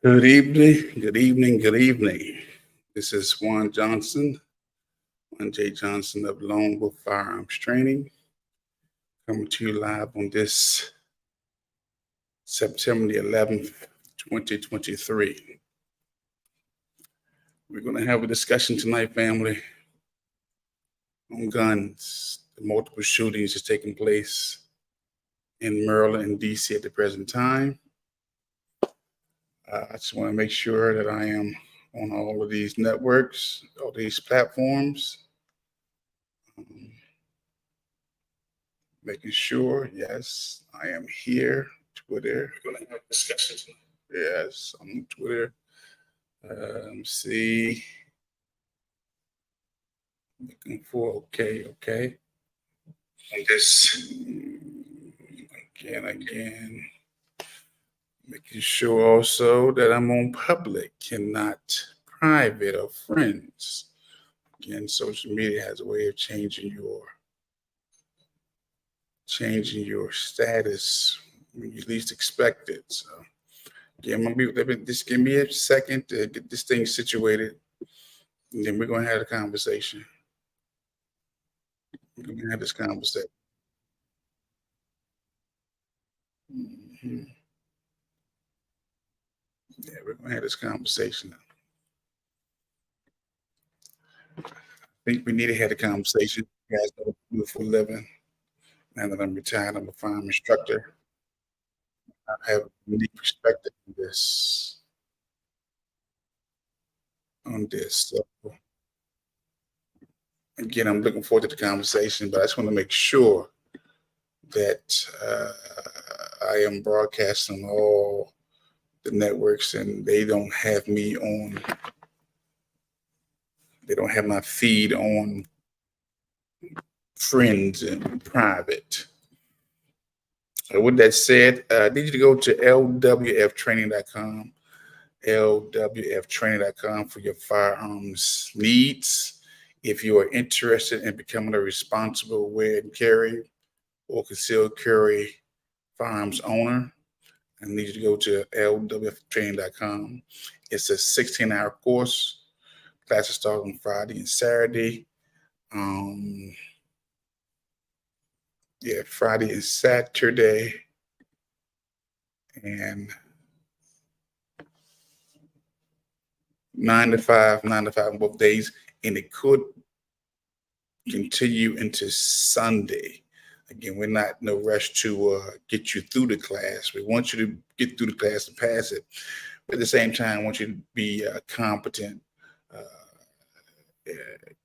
Good evening, good evening, good evening. This is Juan Johnson, Juan J. Johnson of Lone Wolf Firearms Training, coming to you live on this September the 11th, 2023. We're going to have a discussion tonight, family, on guns. The multiple shootings is taking place in Maryland and DC at the present time. I just want to make sure that I am on all of these networks, all these platforms. Making sure, yes, I am here. Twitter. We're going to have discussions. Yes, on Twitter. See. Looking for, okay. And this, again. Making sure also that I'm on public and not private or friends. Again, social media has a way of changing your status when you least expect it. So, again, just give me a second to get this thing situated, and then we're gonna have a conversation. We're gonna have this conversation. Mm-hmm. Yeah, we're gonna have this conversation. I think we need to have a conversation. You guys know what I do for a living. Now that I'm retired, I'm a firearm instructor. I have a unique perspective on this. So again, I'm looking forward to the conversation, but I just want to make sure that I am broadcasting all the networks and they don't have me on. They don't have my feed on friends and private. So with that said, I need you to go to lwftraining.com, lwftraining.com for your firearms needs. If you are interested in becoming a responsible wear and carry or concealed carry firearms owner, I need you to go to lwftraining.com. It's a 16-hour course. Classes start on Friday and Saturday. Friday and Saturday, and 9 to 5 on both days, and it could continue into Sunday. Again, we're not in no rush to get you through the class. We want you to get through the class and pass it. But at the same time, I want you to be competent,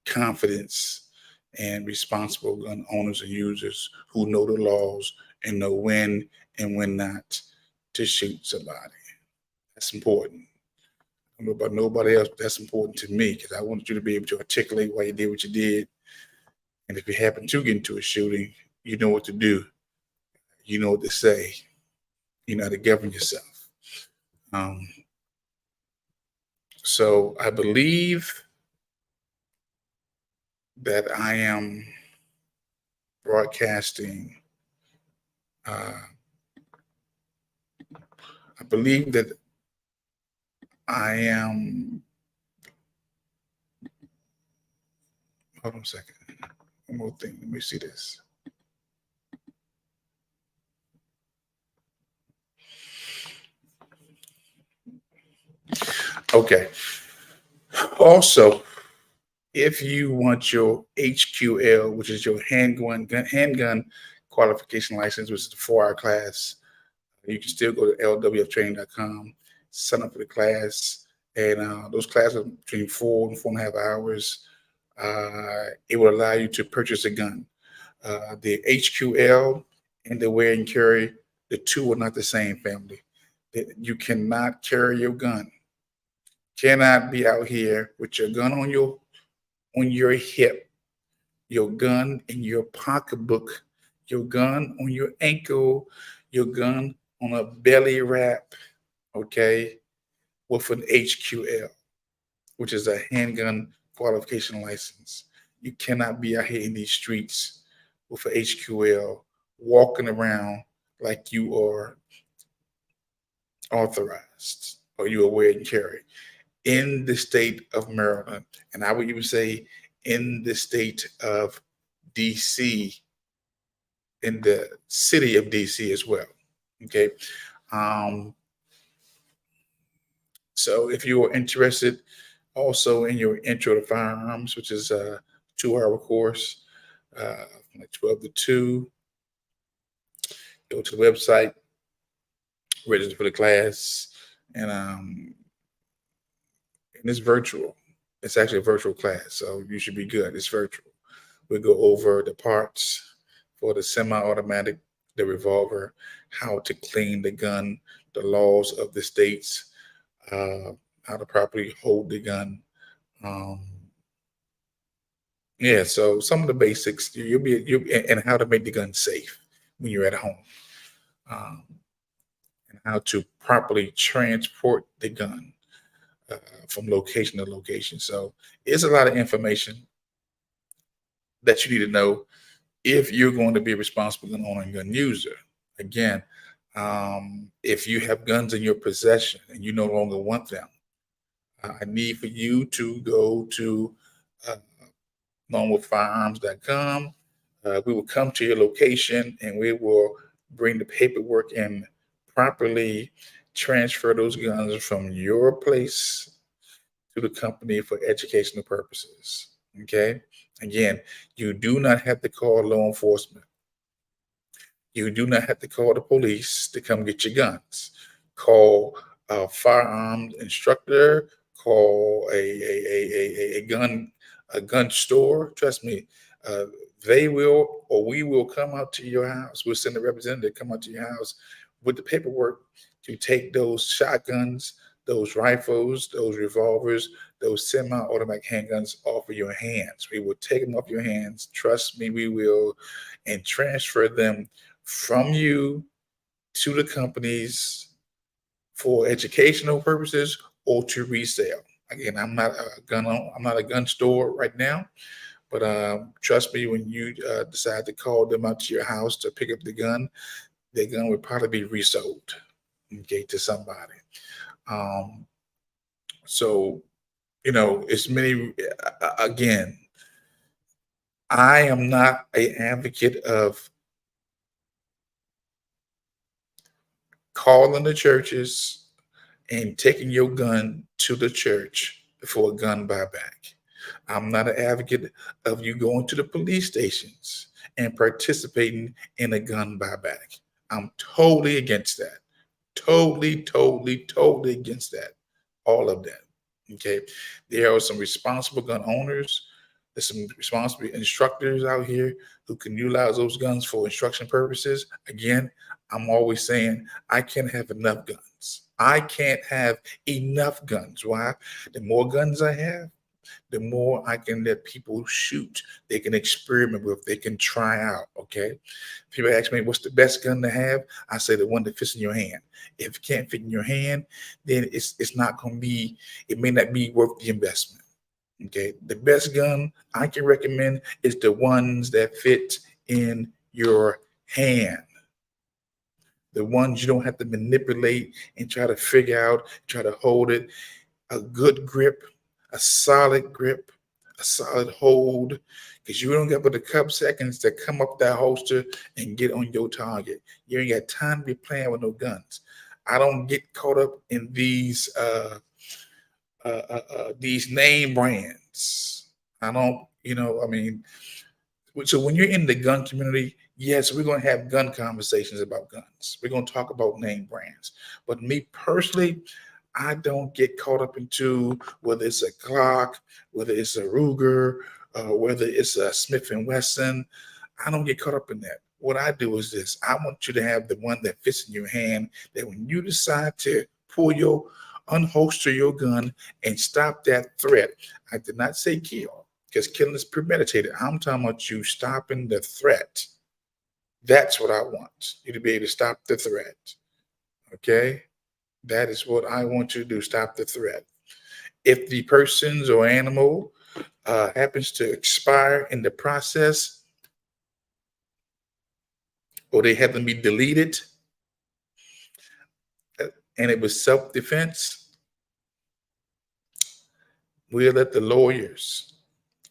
confidence, and responsible gun owners and users who know the laws and know when and when not to shoot somebody. That's important. I don't know about nobody else, but that's important to me because I wanted you to be able to articulate why you did what you did. And if you happen to get into a shooting, you know what to do. You know what to say. You know how to govern yourself. So I believe that I am broadcasting. I believe that I am. Hold on a second. One more thing. Let me see this. Okay. Also, if you want your HQL, which is your handgun qualification license, which is the 4-hour class, you can still go to lwftraining.com, sign up for the class, and those classes are between 4 and 4.5 hours. It will allow you to purchase a gun. The HQL and the wear and carry, the two are not the same, family. You cannot carry your gun. Cannot be out here with your gun on your hip, your gun in your pocketbook, your gun on your ankle, your gun on a belly wrap, okay, with an HQL, which is a handgun qualification license. You cannot be out here in these streets with an HQL walking around like you are authorized. or you are aware and carry in the state of Maryland, and I would even say in the state of DC, in the city of DC as well. Okay. Um, so if you are interested also in your intro to firearms, which is a 2 hour course, from like 12 to 2, go to the website, register for the class, and it's virtual. It's actually a virtual class, so you should be good. It's virtual. We go over the parts for the semi-automatic, the revolver, how to clean the gun, the laws of the states, how to properly hold the gun. Um, yeah, so some of the basics and how to make the gun safe when you're at home, um, and how to properly transport the gun uh, from location to location. So it's a lot of information that you need to know if you're going to be a responsible gun owner and gun user. Again, if you have guns in your possession and you no longer want them, I need for you to go to uh, longwolffirearms.com. We will come to your location and we will bring the paperwork and properly transfer those guns from your place to the company for educational purposes. Okay. Again, you do not have to call law enforcement. You do not have to call the police to come get your guns. Call a firearms instructor. Call a gun store. Trust me, uh, they will or we will come out to your house. We'll send a representative come out to your house with the paperwork to take those shotguns, those rifles, those revolvers, those semi-automatic handguns off of your hands. We will take them off your hands. Trust me, we will, and transfer them from you to the companies for educational purposes or to resale. Again, I'm not a gun store right now, but trust me, when you decide to call them out to your house to pick up the gun would probably be resold, okay, to somebody. Um, so it's many. Again, I am not an advocate of calling the churches and taking your gun to the church for a gun buyback. I'm not an advocate of you going to the police stations and participating in a gun buyback. I'm totally against that. Totally, totally, totally against that. All of that. Okay. There are some responsible gun owners. There's some responsible instructors out here who can utilize those guns for instruction purposes. Again, I'm always saying I can't have enough guns. I can't have enough guns. Why? The more guns I have, the more I can let people shoot. They can experiment with, they can try out. Okay. People ask me, what's the best gun to have? I say the one that fits in your hand. If it can't fit in your hand, then it's not going to be, it may not be worth the investment. Okay. The best gun I can recommend is the ones that fit in your hand. The ones you don't have to manipulate and try to figure out, try to hold it. A good grip, a solid grip, a solid hold, because you don't get but a couple seconds to come up that holster and get on your target. You ain't got time to be playing with no guns. I don't get caught up in these name brands. I don't, I mean, so when you're in the gun community, yes, we're going to have gun conversations about guns. We're going to talk about name brands. But me personally, I don't get caught up into whether it's a Glock, whether it's a Ruger, whether it's a Smith and Wesson. I don't get caught up in that. What I do is this: I want you to have the one that fits in your hand. That when you decide to unholster your gun and stop that threat, I did not say kill because killing is premeditated. I'm talking about you stopping the threat. That's what I want you to be able to stop the threat. Okay. That is what I want you to do, stop the threat. If the persons or animal happens to expire in the process or they have to be deleted and it was self-defense, We'll let the lawyers,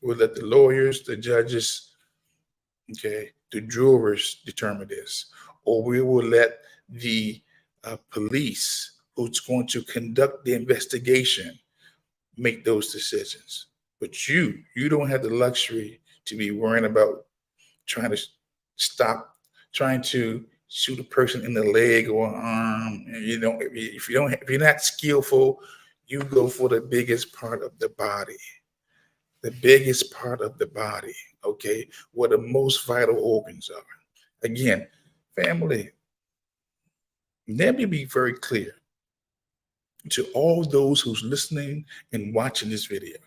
the judges, okay, the jurors determine this, or we will let the police, who's going to conduct the investigation, make those decisions. But you don't have the luxury to be worrying about trying to stop, trying to shoot a person in the leg or arm. You don't, if you're not skillful, you go for the biggest part of the body, okay, where the most vital organs are. Again, family, let me be very clear to all those who's listening and watching this video.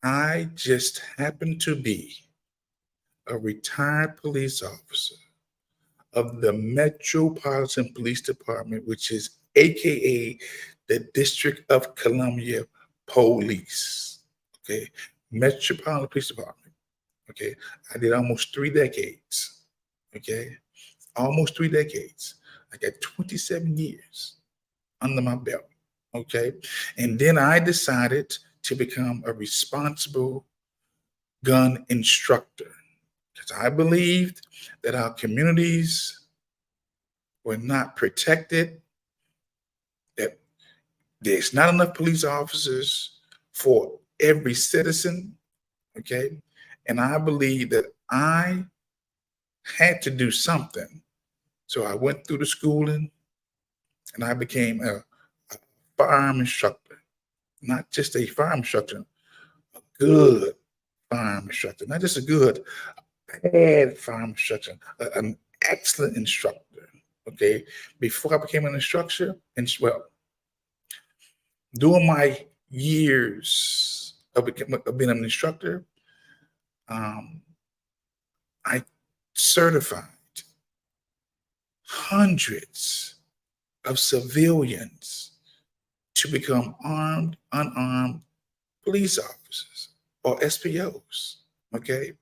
I just happen to be a retired police officer of the Metropolitan Police Department, which is AKA the District of Columbia Police. Okay, Metropolitan Police Department. Okay, I did almost 3 decades. Okay, almost 3 decades. I got 27 years under my belt. Okay, and then I decided to become a responsible gun instructor because I believed that our communities were not protected, that there's not enough police officers for every citizen, okay? And I believe that I had to do something. So I went through the schooling and I became a firearm instructor, not just a firearm instructor, a good firearm instructor, not just a good, bad firearm instructor, an excellent instructor. Okay, before I became an instructor, and well, during my years of being an instructor, I certified hundreds of civilians to become armed, unarmed police officers or SPOs. Okay,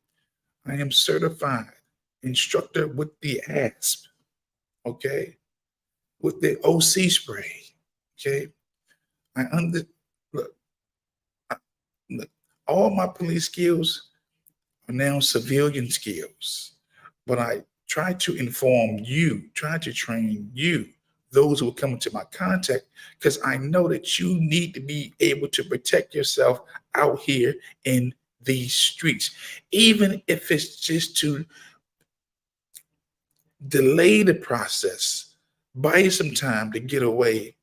I am certified instructor with the ASP. Okay, with the OC spray. Okay, look, look, all my police skills are now civilian skills, but I try to inform you, try to train you, those who will come into my contact, because I know that you need to be able to protect yourself out here in these streets, even if it's just to delay the process, buy you some time to get away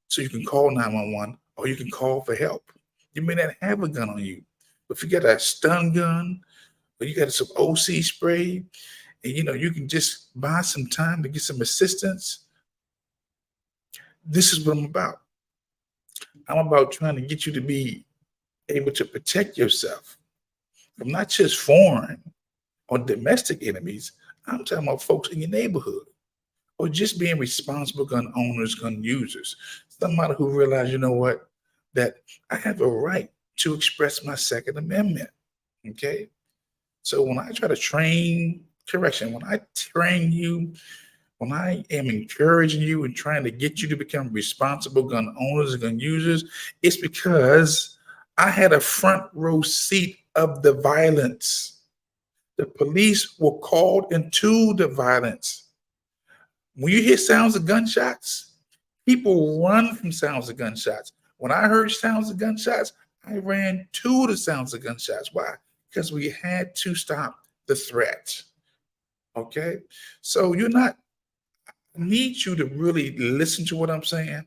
so you can call 911 or you can call for help. You may not have a gun on you, but if you got a stun gun or you got some OC spray, and you can just buy some time to get some assistance. This is what I'm about. I'm about trying to get you to be able to protect yourself from not just foreign or domestic enemies. I'm talking about folks in your neighborhood, or just being responsible gun owners, gun users. Somebody who realize, that I have a right to express my Second Amendment. Okay. So when I try to when I train you, when I am encouraging you and trying to get you to become responsible gun owners and gun users, it's because I had a front row seat of the violence. The police were called into the violence. When you hear sounds of gunshots, people run from sounds of gunshots. When I heard sounds of gunshots, I ran to the sounds of gunshots. Why? Because we had to stop the threat. Okay? So I need you to really listen to what I'm saying,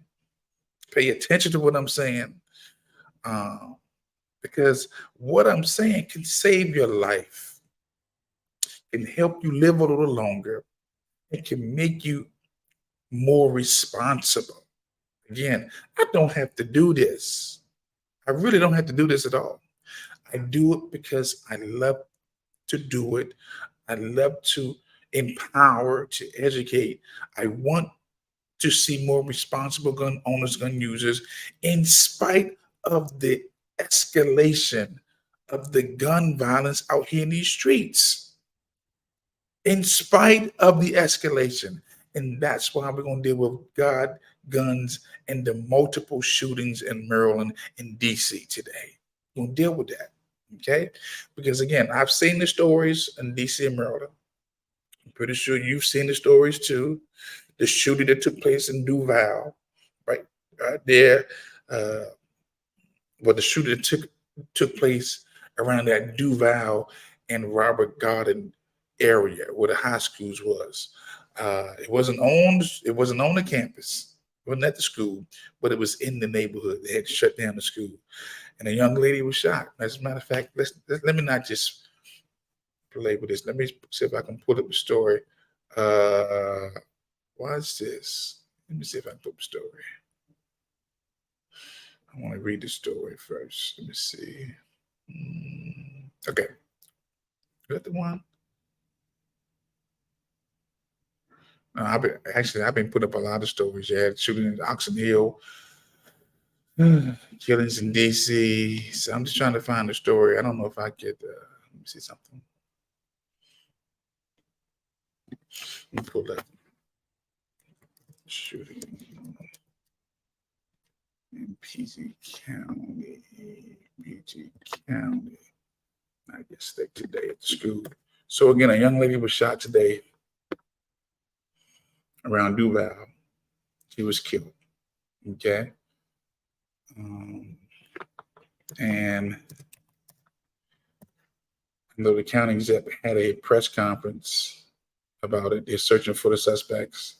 pay attention to what I'm saying, because what I'm saying can save your life, can help you live a little longer, and can make you more responsible. Again, I don't have to do this. I really don't have to do this at all. I do it because I love to do it. I love to empower, to educate. I want to see more responsible gun owners, gun users, in spite of the escalation of the gun violence out here in these streets. In spite of the escalation. And that's why we're going to deal with God guns and the multiple shootings in Maryland and DC today. We'll deal with that. Okay? Because again, I've seen the stories in DC and Maryland. I'm pretty sure you've seen the stories too. The shooting that took place in Duval, right there, uh, where the shooting took place around that Duval and Robert Garden area where the high schools was. It wasn't on the campus. It wasn't at the school, but it was in the neighborhood. They had shut down the school, and a young lady was shot. As a matter of fact, let me not just play with this. Let me see if I can pull up the story. Uh, Watch this. Let me see if I can pull up the story. I want to read the story first. Let me see. Okay. Is that the one? I've been putting up a lot of stories. Yeah, shooting in Oxon Hill, killings in DC. So I'm just trying to find the story. I don't know if I get. Let me see something. Let me pull that shooting in PG County. PG County. I guess they today at the school. So again, a young lady was shot today around Duval. She was killed. Okay. And I know the county exec had a press conference about it. They're searching for the suspects.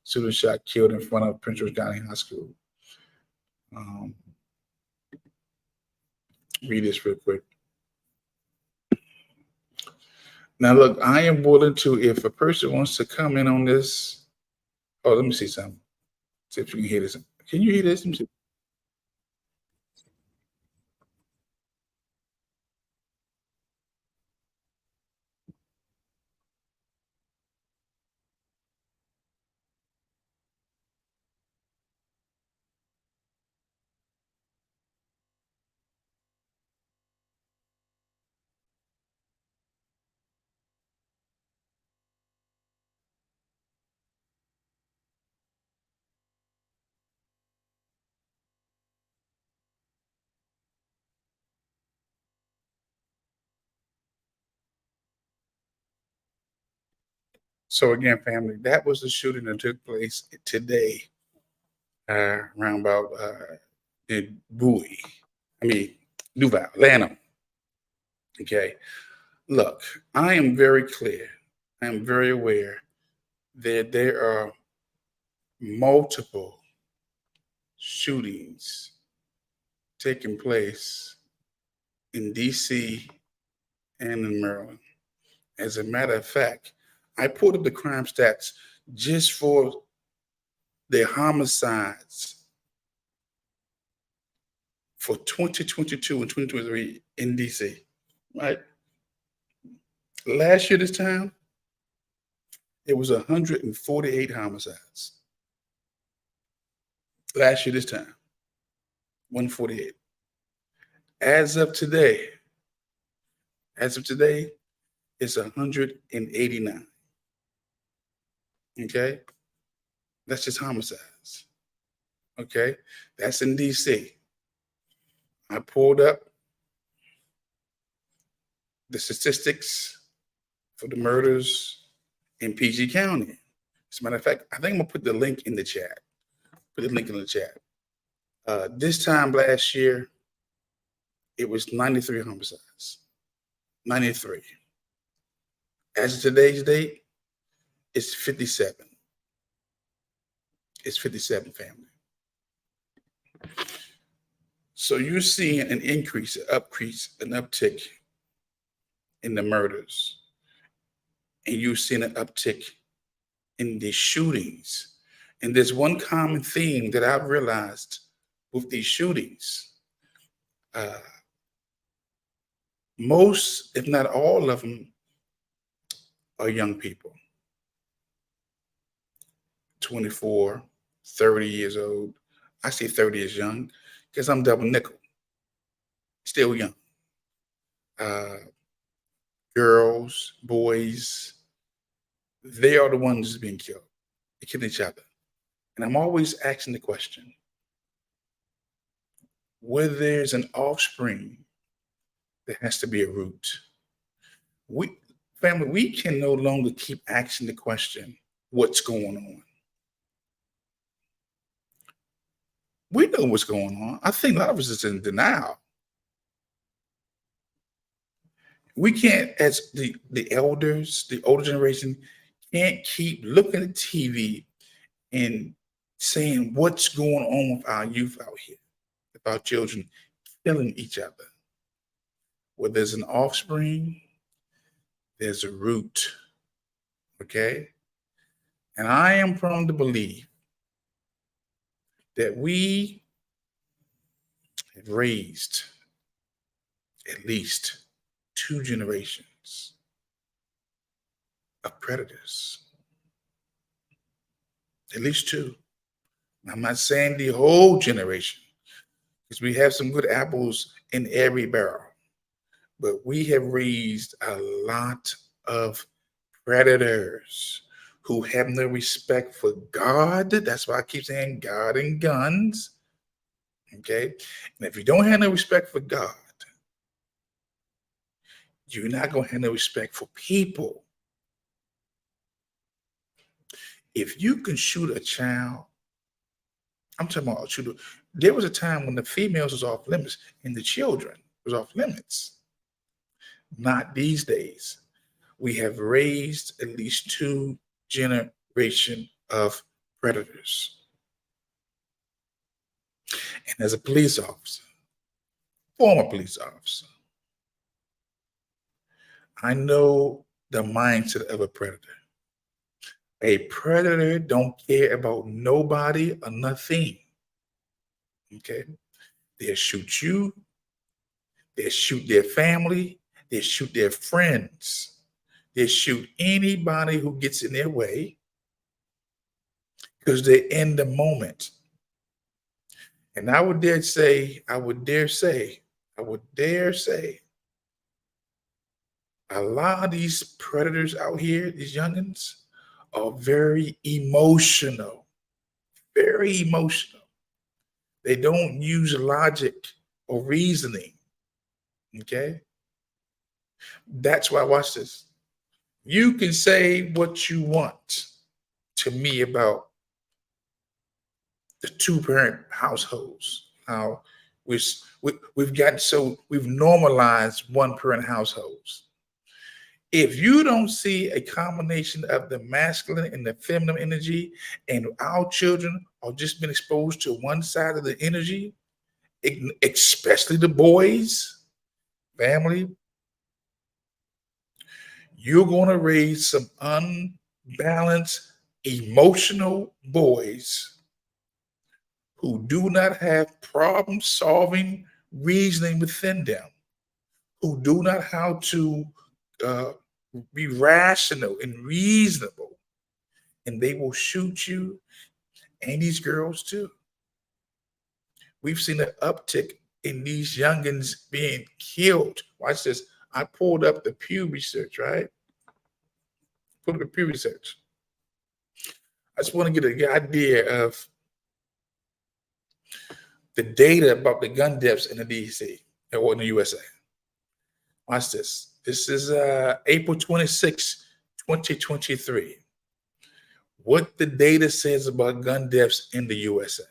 Student shot killed in front of Prince George County High School. Read this real quick. Now, look, I am willing to, if a person wants to comment on this. Oh, let me see something. See if you can hear this. Can you hear this? Let me see. So again, family, that was the shooting that took place today, around about in Bowie. I mean, Duval, Lanham. Okay. Look, I am very clear. I am very aware that there are multiple shootings taking place in DC and in Maryland. As a matter of fact, I pulled up the crime stats just for the homicides for 2022 and 2023 in DC. Right? Last year, this time, it was 148 homicides. Last year, this time, 148. As of today, it's 189. Okay? That's just homicides. Okay? That's in DC. I pulled up the statistics for the murders in PG County. As a matter of fact, I think I'm gonna put the link in the chat. Put the link in the chat. This time last year, it was 93 homicides. 93. As of today's date, it's 57. It's 57, family. So you're seeing an increase, an uptick in the murders, and you're seeing an uptick in the shootings. And there's one common theme that I've realized with these shootings. Most, if not all of them, are young people. 24, 30 years old. I say 30 is young because I'm double nickel, still young. Girls, boys, they are the ones being killed. They kill each other. And I'm always asking the question, where there's an offspring, there has to be a root. We family, we can no longer keep asking the question, what's going on? We know what's going on. I think a lot of us is in denial. We can't, as the elders, the older generation, can't keep looking at TV and saying what's going on with our youth out here, with our children killing each other. Where there's an offspring, there's a root. Okay? And I am prone to believe that we have raised at least 2 generations of predators. At least 2. I'm not saying the whole generation, because we have some good apples in every barrel, but we have raised a lot of predators who have no respect for God. That's why I keep saying God and guns. Okay? And if you don't have no respect for God, you're not going to have no respect for people. If you can shoot a child, I'm talking about shoot. There was a time when the females was off limits and the children was off limits. Not these days. We have raised at least 2 generations of predators. And as a police officer, former police officer, I know the mindset of a predator. A predator don't care about nobody or nothing. Okay? They'll shoot you, they'll shoot their family, they'll shoot their friends, they'll shoot anybody who gets in their way because they're in the moment. And I would dare say, a lot of these predators out here, these youngins, are very emotional. Very emotional. They don't use logic or reasoning. Okay? That's why, watch this. You can say what you want to me about the 2-parent households. How we've gotten so we've normalized 1-parent households. If you don't see a combination of the masculine and the feminine energy, and our children are just been exposed to one side of the energy, especially the boys, family, you're going to raise some unbalanced, emotional boys who do not have problem-solving reasoning within them, who do not how to be rational and reasonable, and they will shoot you and these girls too. We've seen an uptick in these youngins being killed. Watch this. I pulled up the Pew Research, right? Pulled up the Pew Research. I just want to get an idea of the data about the gun deaths in the DC or in the USA. Watch this. This is April 26, 2023. What the data says about gun deaths in the USA.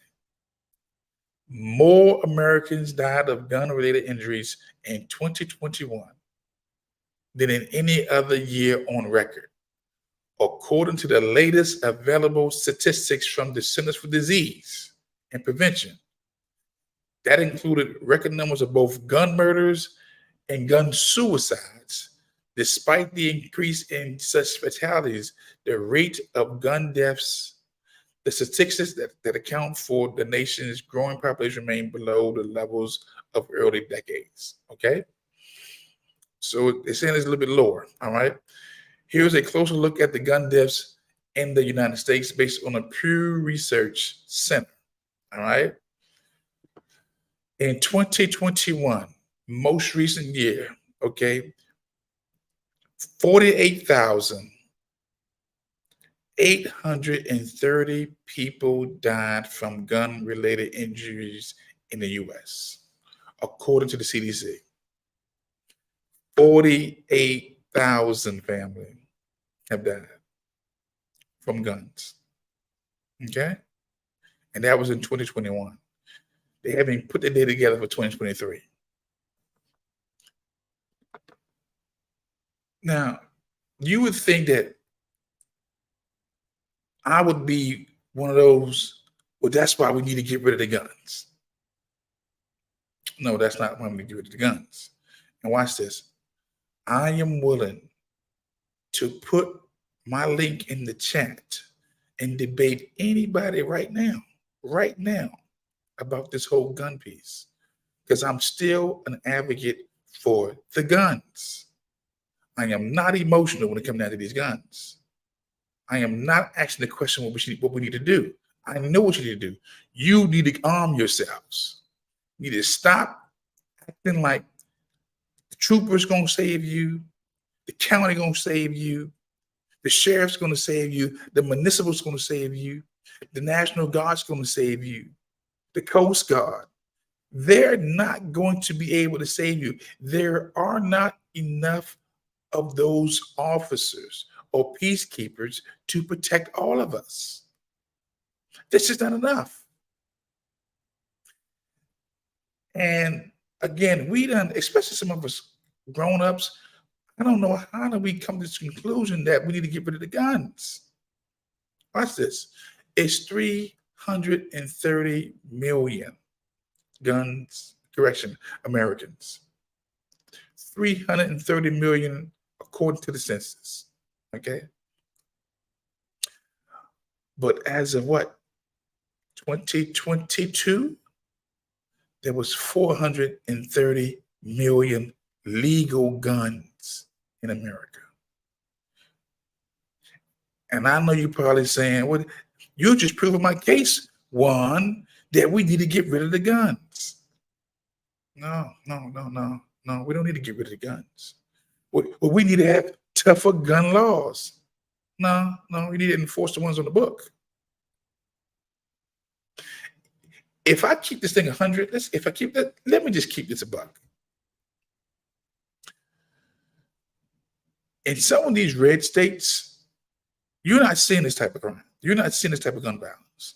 More Americans died of gun-related injuries in 2021 than in any other year on record, according to the latest available statistics from the Centers for Disease and Prevention. That included record numbers of both gun murders and gun suicides. Despite the increase in such fatalities, the rate of gun deaths, the statistics that account for the nation's growing population remain below the levels of early decades. Okay? So they're saying it's a little bit lower. All right. Here's a closer look at the gun deaths in the United States based on a Pew Research Center. All right. In 2021, most recent year, okay, 48,800 830 people died from gun-related injuries in the U.S., according to the CDC. 48,000 families have died from guns. Okay? And that was in 2021. They haven't put the data together for 2023. Now, you would think that I would be one of those, well, that's why we need to get rid of the guns. No, that's not why we get rid of the guns. And watch this. I am willing to put my link in the chat and debate anybody right now, about this whole gun piece, because I'm still an advocate for the guns. I am not emotional when it comes down to these guns. I am not asking the question what we need to do. I know what you need to do. You need to arm yourselves. You need to stop acting like the trooper's going to save you, the county going to save you, the sheriff's going to save you, the municipal's going to save you, the National Guard's going to save you, the Coast Guard. They're not going to be able to save you. There are not enough of those officers or peacekeepers to protect all of us. This is not enough. And again, we done, especially some of us grown-ups, I don't know how do we come to this conclusion that we need to get rid of the guns. Watch this. It's 330 million Americans. 330 million according to the census. Okay. But as of what? 2022, there was 430 million legal guns in America. And I know you're probably saying, well, you're just proving my case, Juan, that we need to get rid of the guns. No. We don't need to get rid of the guns. We need to have tougher gun laws. No, we need to enforce the ones on the book. If I keep this thing 100, let me just keep this a buck. In some of these red states, you're not seeing this type of crime. You're not seeing this type of gun violence.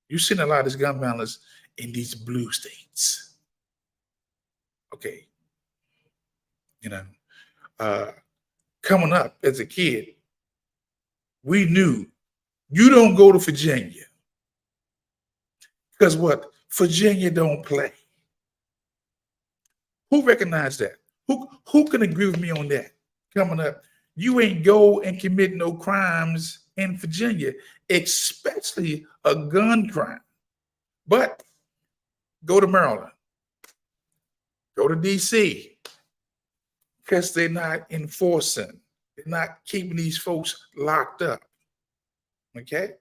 You're seeing a lot of this gun violence in these blue states. Okay. Coming up as a kid, we knew you don't go to Virginia. Because what? Virginia don't play. Who recognized that? Who can agree with me on that? Coming up, you ain't go and commit no crimes in Virginia, especially a gun crime. But go to Maryland, go to DC, because they're not enforcing, they're not keeping these folks locked up. Okay?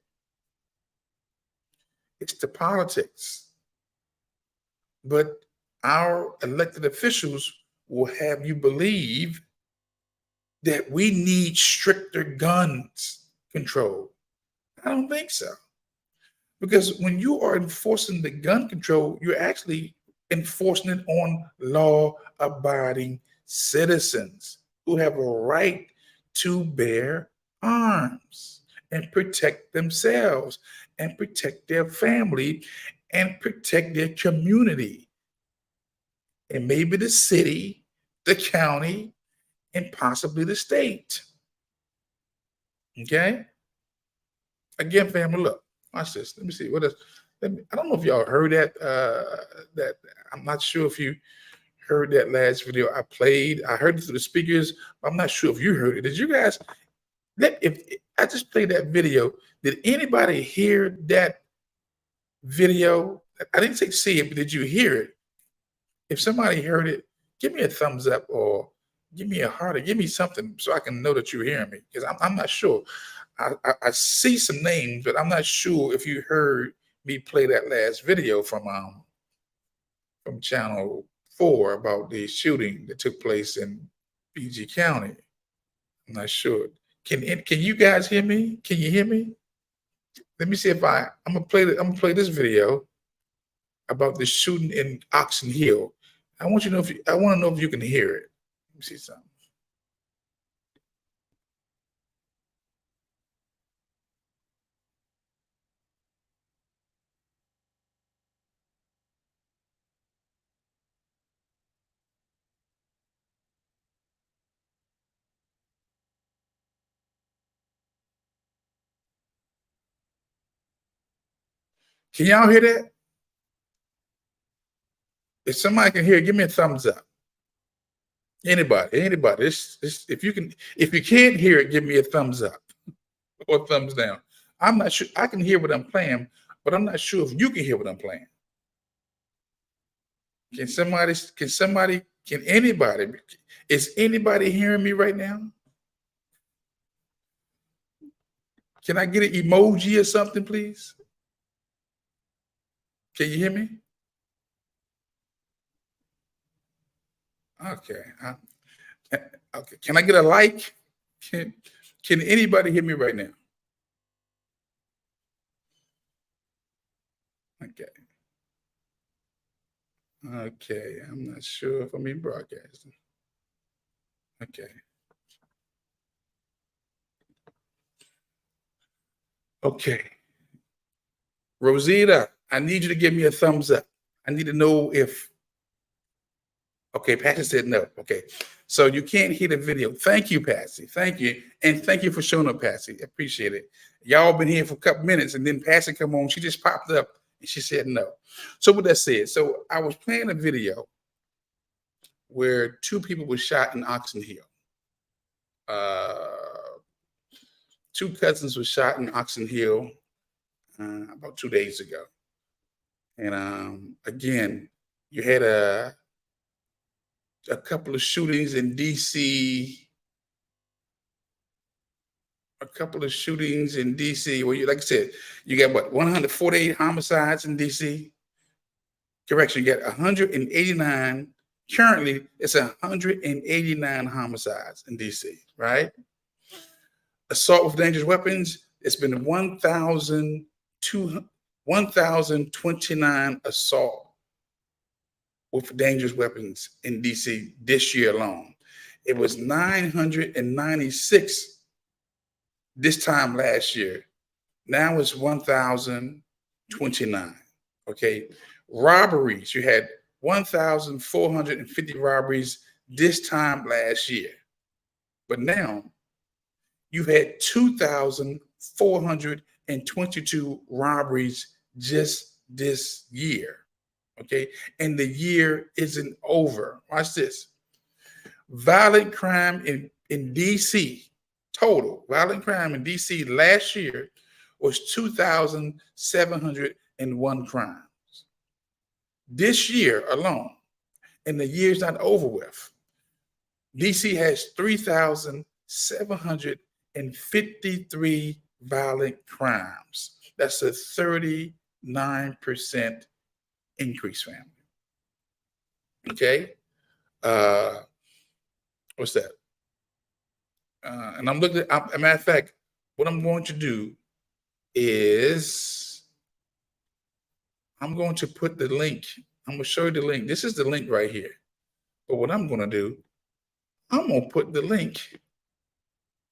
It's the politics. But our elected officials will have you believe that we need stricter guns control. I don't think so. Because when you are enforcing the gun control, you're actually enforcing it on law-abiding citizens who have a right to bear arms and protect themselves and protect their family and protect their community. And maybe the city, the county, and possibly the state. Okay? Again, family, look, watch this. Let me see. What else? I don't know if y'all heard that. That I'm not sure if you heard that last video I played. I heard it through the speakers. But I'm not sure if you heard it. Did you guys? If I just played that video, did anybody hear that video? I didn't say see it, but did you hear it? If somebody heard it, give me a thumbs up or give me a heart or give me something so I can know that you're hearing me, because I'm not sure. I see some names, but I'm not sure if you heard me play that last video from Channel 4 about the shooting that took place in PG County. I'm not sure. Can you guys hear me? Can you hear me? Let me see if I'm gonna play this video about the shooting in Oxon Hill. I want to know if you can hear it. Let me see something. Can y'all hear that? If somebody can hear it, give me a thumbs up. Anybody. If you can't hear it, give me a thumbs up or thumbs down. I'm not sure. I can hear what I'm playing, but I'm not sure if you can hear what I'm playing. Can anybody, is anybody hearing me right now? Can I get an emoji or something, please? Can you hear me? Okay. Okay. Can I get a like? Can anybody hear me right now? Okay. Okay. I'm not sure if I'm in broadcasting. Okay. Okay. Rosita, I need you to give me a thumbs up. I need to know if. Okay, Patsy said no. Okay. So you can't hear the video. Thank you, Patsy. Thank you. And thank you for showing up, Patsy. I appreciate it. Y'all been here for a couple minutes and then Patsy come on. She just popped up and she said no. So with that said, so I was playing a video where two people were shot in Oxon Hill. Two cousins were shot in Oxon Hill about 2 days ago. And again, you had a couple of shootings in DC. A couple of shootings in DC. Well, like I said, you got what, 148 homicides in DC? Correction, you got 189. Currently, it's 189 homicides in DC, right? Assault with dangerous weapons, it's been 1,029 assault with dangerous weapons in DC this year alone. It was 996 this time last year. Now it's 1,029. Okay. Robberies, you had 1,450 robberies this time last year. But now you've had 2,422 robberies just this year. Okay. And the year isn't over. Watch this. Violent crime in DC, total violent crime in DC last year was 2,701 crimes. This year alone, and the year's not over with, DC has 3,753 violent crimes. That's a 39% increase, family. Okay? What's that? And I'm looking at, as a matter of fact, what I'm going to do is I'm going to put the link. I'm going to show you the link. This is the link right here. But what I'm going to do, I'm going to put the link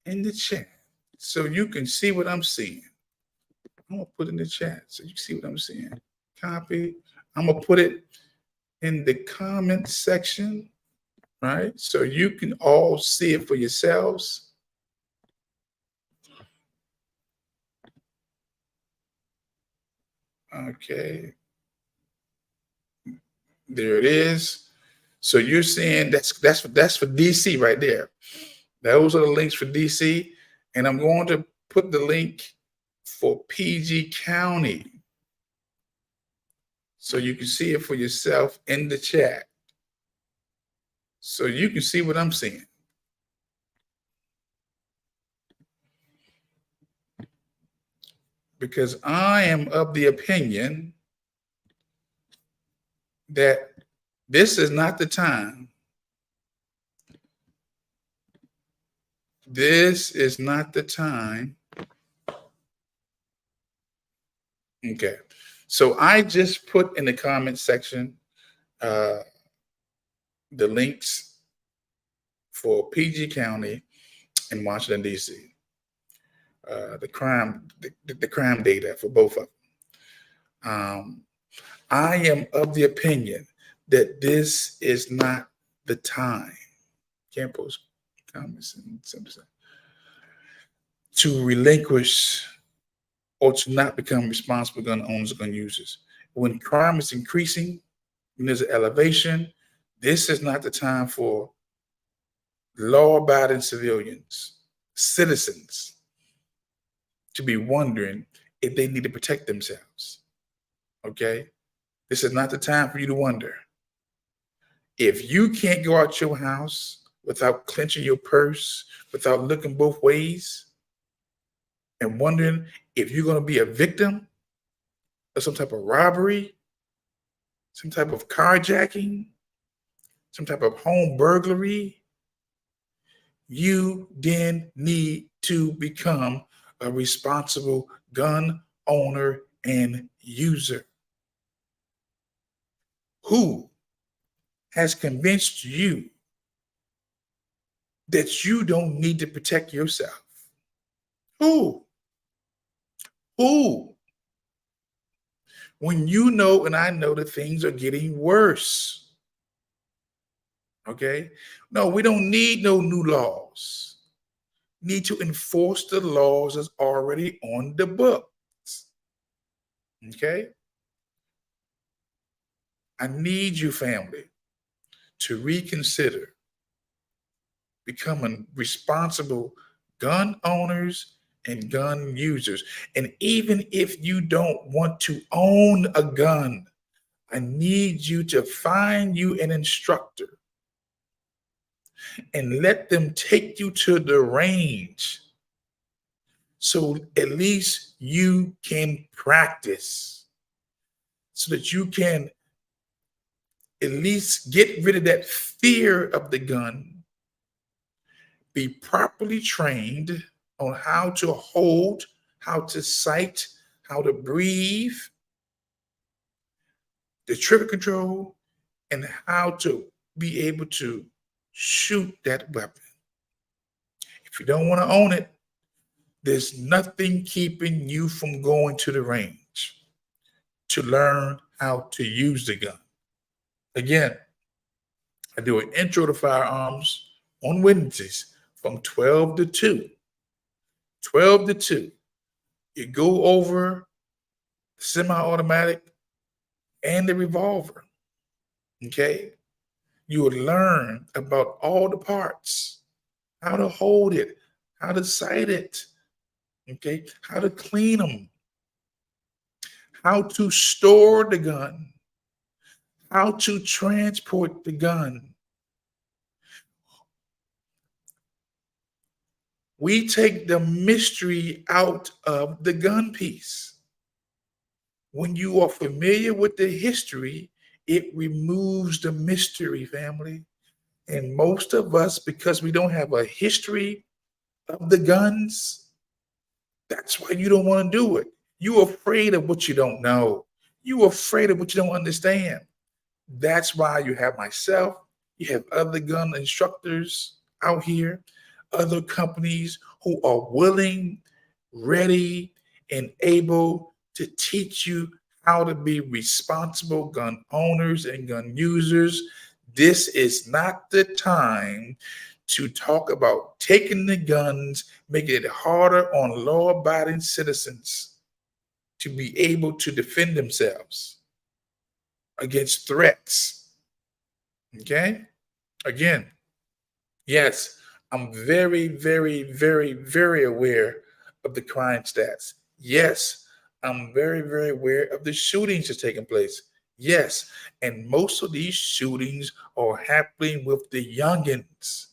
in the chat so you can see what I'm seeing. I'm going to put it in the chat so you can see what I'm seeing. Copy. I'm going to put it in the comment section, right? So you can all see it for yourselves. Okay. There it is. So you're seeing that's for DC right there. Those are the links for DC. And I'm going to put the link for PG County so you can see it for yourself in the chat. So you can see what I'm seeing. Because I am of the opinion that this is not the time This is not the time. Okay. So I just put in the comment section uh, the links for PG County in Washington, D.C. The crime data for both of them. I am of the opinion that this is not the time. Can't post comments and something to relinquish or to not become responsible gun owners or gun users. When crime is increasing, when there's an elevation, this is not the time for law-abiding civilians, citizens, to be wondering if they need to protect themselves. Okay? This is not the time for you to wonder. If you can't go out your house without clenching your purse, without looking both ways, and wondering if you're going to be a victim of some type of robbery, some type of carjacking, some type of home burglary, you then need to become a responsible gun owner and user. Who has convinced you that you don't need to protect yourself? Who? Who? When you know and I know that things are getting worse. Okay? No, we don't need no new laws. Need to enforce the laws that's already on the books. Okay? I need you, family, to reconsider becoming responsible gun owners and gun users. And even if you don't want to own a gun, I need you to find you an instructor and let them take you to the range so at least you can practice, so that you can at least get rid of that fear of the gun, be properly trained on how to hold, how to sight, how to breathe, the trigger control, and how to be able to shoot that weapon. If you don't want to own it, there's nothing keeping you from going to the range to learn how to use the gun. Again, I do an intro to firearms on Wednesdays from 12 to 2. 12 to 2. You go over the semi-automatic and the revolver. Okay? You will learn about all the parts, how to hold it, how to sight it, okay? How to clean them, how to store the gun, how to transport the gun. We take the mystery out of the gun piece. When you are familiar with the history, it removes the mystery, family. And most of us, because we don't have a history of the guns, that's why you don't want to do it. You're afraid of what you don't know. You're afraid of what you don't understand. That's why you have myself, you have other gun instructors out here, other companies who are willing, ready, and able to teach you how to be responsible gun owners and gun users. This is not the time to talk about taking the guns, making it harder on law-abiding citizens to be able to defend themselves against threats. Okay? Again, yes, I'm very, very, very, very aware of the crime stats. Yes, I'm very, very aware of the shootings that's taking place. Yes, and most of these shootings are happening with the youngins.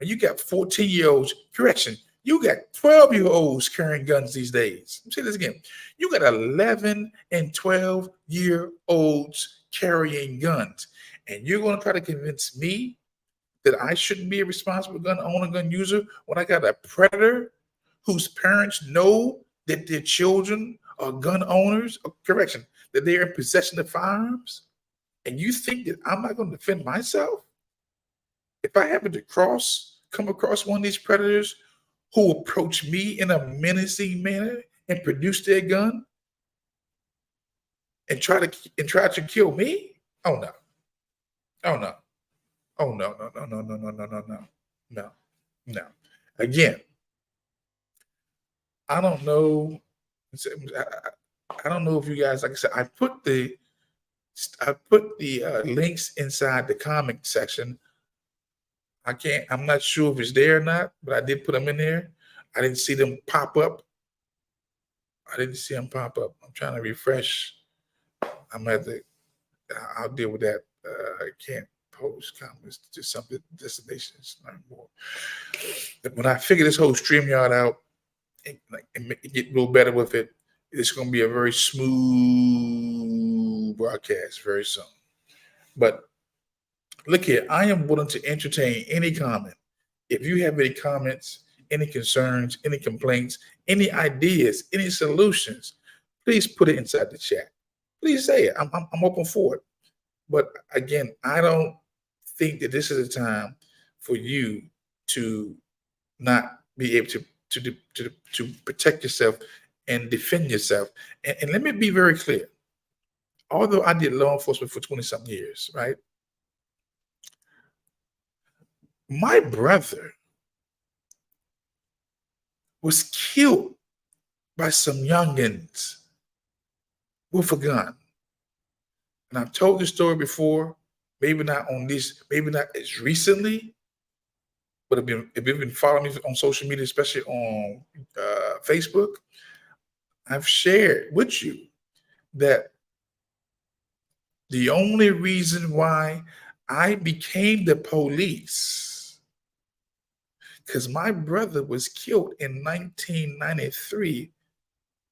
And you got 14-year-olds, correction, you got 12-year-olds carrying guns these days. Let me say this again. You got 11 and 12-year-olds carrying guns. And you're going to try to convince me that I shouldn't be a responsible gun owner, gun user when I got a predator whose parents know that their children are gun owners? Correction, that they're in possession of firearms? And you think that I'm not going to defend myself? If I happen to come across one of these predators who approach me in a menacing manner and produce their gun and try to kill me? Oh no. Oh no. Oh no, no, no, no, no, no, no, no, no. No. No. Again, I don't know. I don't know if you guys, like I said, I put the links inside the comment section. I'm not sure if it's there or not, but I did put them in there. I didn't see them pop up. I'm trying to refresh. I'll deal with that. I can't post comments to something destinations no more. But when I figure this whole StreamYard out and get a little better with it, it's going to be a very smooth broadcast very soon. But look here, I am willing to entertain any comment. If you have any comments, any concerns, any complaints, any ideas, any solutions, please put it inside the chat. Please say it. I'm open for it. But again, I don't think that this is a time for you to not be able to protect yourself and defend yourself. And let me be very clear. Although I did law enforcement for 20-something years, right? My brother was killed by some youngins with a gun. And I've told this story before, maybe not as recently, but if you've been following me on social media, especially on Facebook, I've shared with you that the only reason why I became the police, because my brother was killed in 1993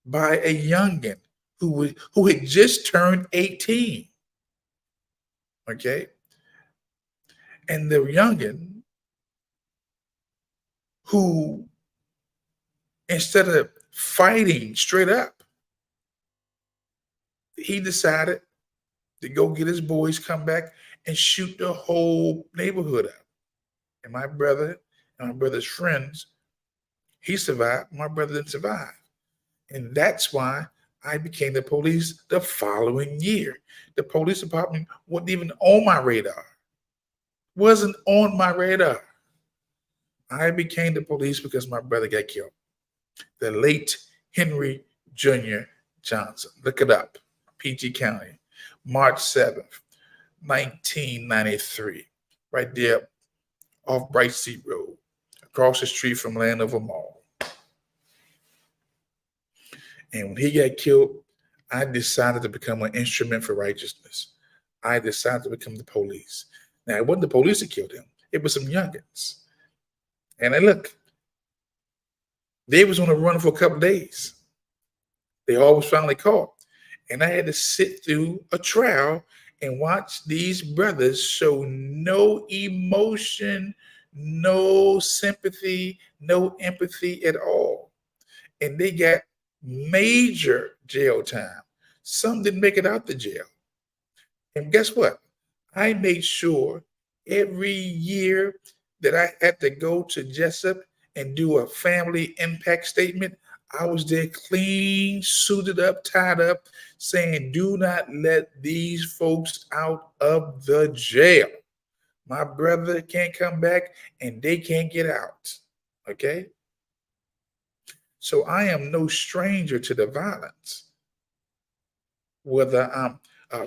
by a youngin who had just turned 18. Okay? And the youngin who, instead of fighting straight up, he decided to go get his boys, come back, and shoot the whole neighborhood up. And my brother and my brother's friends, he survived. My brother didn't survive. And that's why I became the police the following year. The police department wasn't even on my radar. Wasn't on my radar. I became the police because my brother got killed. The late Henry Jr. Johnson. Look it up. PG County. March 7th, 1993. Right there off Bright Seat Road. Across the street from Landover Mall. And when he got killed, I decided to become an instrument for righteousness. I decided to become the police. Now, it wasn't the police that killed him. It was some youngins. And look, they was on a run for a couple of days. They all was finally caught. And I had to sit through a trial and watch these brothers show no emotion, no sympathy, no empathy at all. And they got major jail time. Some didn't make it out the jail. And guess what? I made sure every year that I had to go to Jessup and do a family impact statement, I was there clean, suited up, tied up, saying, do not let these folks out of the jail. My brother can't come back and they can't get out. Okay? So I am no stranger to the violence. Whether I'm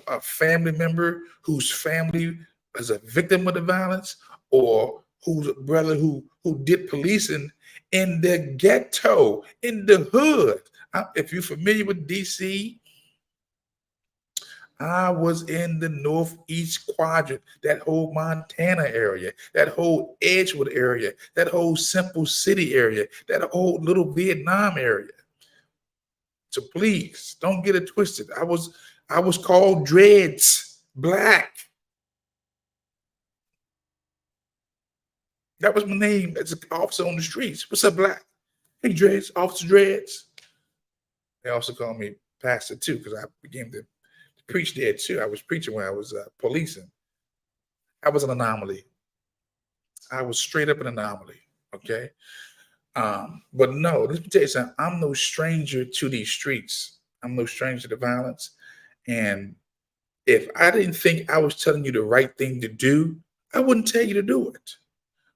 a family member whose family is a victim of the violence, or whose brother who did policing in the ghetto, in the hood. If you're familiar with DC, I was in the northeast quadrant, that whole Montana area, that whole Edgewood area, that whole Simple City area, that whole little Vietnam area. So please don't get it twisted. I was called Dreads Black. That was my name as an officer on the streets. What's up, Black? Hey, Dreads, Officer Dreads. They also called me Pastor too, because I began to preach there too. I was preaching when I was policing. I was an anomaly. I was straight up an anomaly. Okay. But no, let me tell you something. I'm no stranger to these streets. I'm no stranger to violence. And if I didn't think I was telling you the right thing to do, I wouldn't tell you to do it.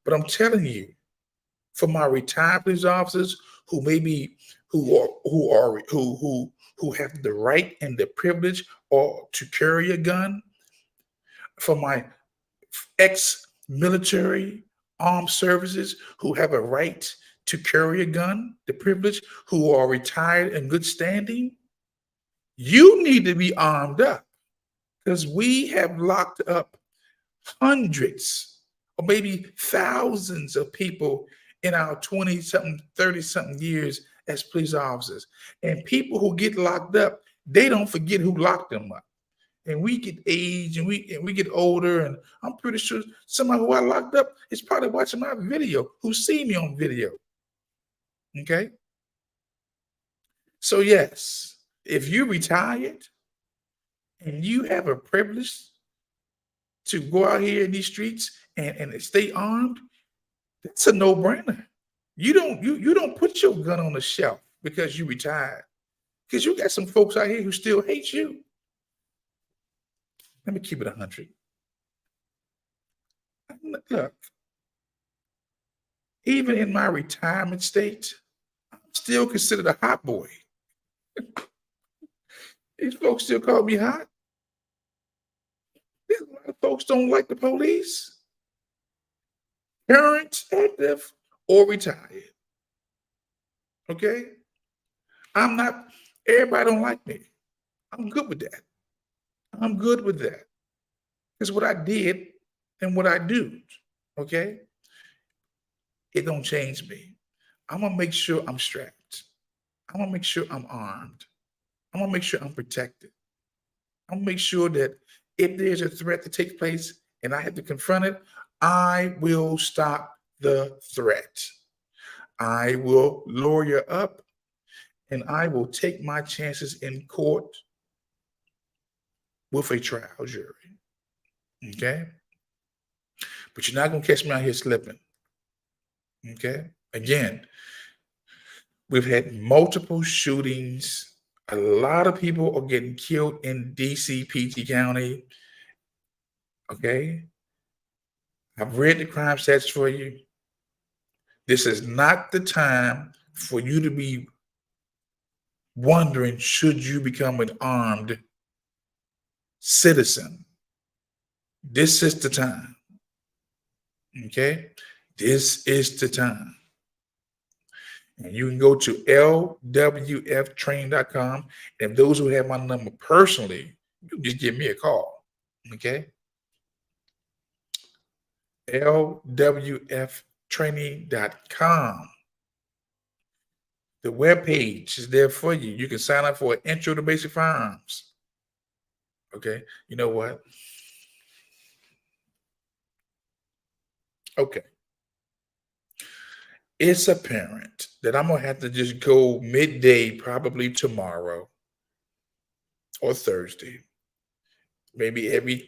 But I'm telling you, for my retired police officers who maybe who have the right and the privilege or to carry a gun, for my ex-military armed services who have a right to carry a gun, the privilege, who are retired in good standing, you need to be armed up because we have locked up hundreds or maybe thousands of people in our 20 something, 30 something years as police officers. And people who get locked up, they don't forget who locked them up. And we get age and we get older. And I'm pretty sure somebody who I locked up is probably watching my video, who see me on video. Okay. So yes, if you're retired and you have a privilege to go out here in these streets and stay armed, that's a no-brainer. You don't put your gun on the shelf because you retired. Because you got some folks out here who still hate you. Let me keep it 100. Look, even in my retirement state, I'm still considered a hot boy. These folks still call me hot. There's a lot of folks don't like the police. Current, active, or retired. Okay? I'm not, everybody don't like me. I'm good with that. I'm good with that. It's what I did and what I do. Okay? It don't change me. I'm gonna make sure I'm strapped. I'm gonna make sure I'm armed. I'm gonna make sure I'm protected. I'm gonna make sure that if there's a threat that takes place and I have to confront it, I will stop the threat. I will lawyer up and I will take my chances in court with a trial jury. Okay? But you're not gonna catch me out here slipping. Okay? Again, we've had multiple shootings. A lot of people are getting killed in DC, PG County. Okay? I've read the crime stats for you. This is not the time for you to be wondering, should you become an armed citizen? This is the time. Okay? This is the time. And you can go to lwftraining.com. And those who have my number personally, you just give me a call. Okay? lwftraining.com. The webpage is there for you. You can sign up for an intro to basic firearms. Okay? You know what? Okay. It's apparent that I'm going to have to just go midday, probably tomorrow or Thursday. Maybe if